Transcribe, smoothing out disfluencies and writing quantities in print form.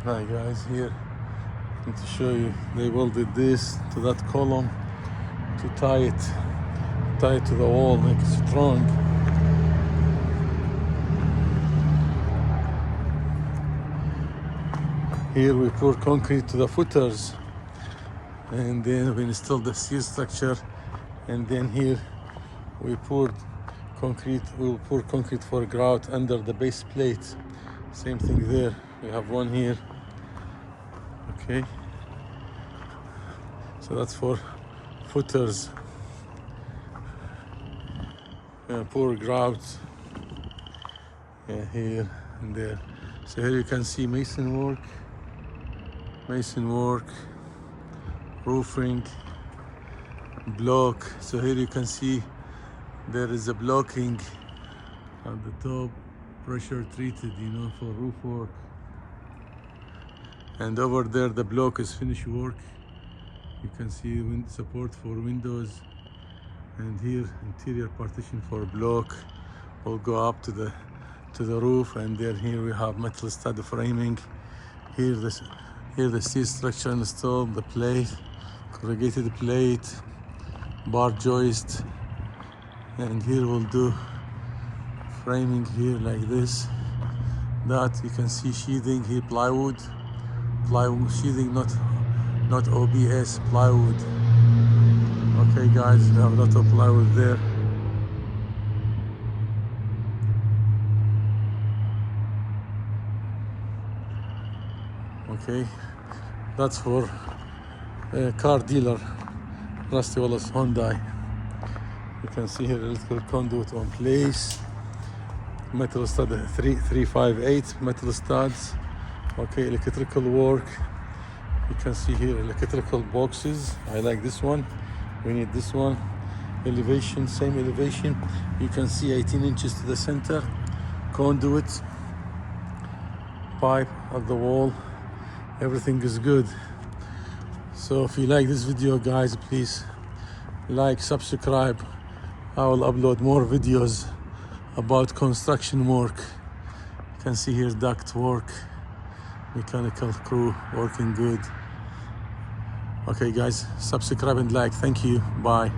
Hi guys, here and to show you they welded this to that column to tie it to the wall, make it strong. Here we pour concrete to the footers, and then we install the steel structure, and then here we pour concrete for grout under the base plate. Same thing there, we have one here. Okay, so that's for footers. Pour grout here and there. So here you can see mason work, roofing, block. So here you can see there is a blocking at the top, pressure treated, for roof work. And over there the block is finished work. You can see wind support for windows, and here interior partition for block will go up to the roof. And then here we have metal stud framing. Here the steel structure installed, the plate, corrugated plate, bar joist, and here we'll do framing here like this. That you can see sheathing here, plywood sheathing, not OBS, plywood. Okay guys, we have a lot of plywood there. Okay, that's for a car dealer, Rusty Wallace Hyundai. You can see here electrical conduit on place, metal stud 358 metal studs. Okay, electrical work. You can see here electrical boxes. I like this one. We need this one. Elevation, same elevation. You can see 18 inches to the center. Conduit, pipe at the wall. Everything is good. So if you like this video, guys, please like, subscribe. I will upload more videos about construction work. You can see here duct work, mechanical crew working good. Okay guys, subscribe and like. Thank you. Bye.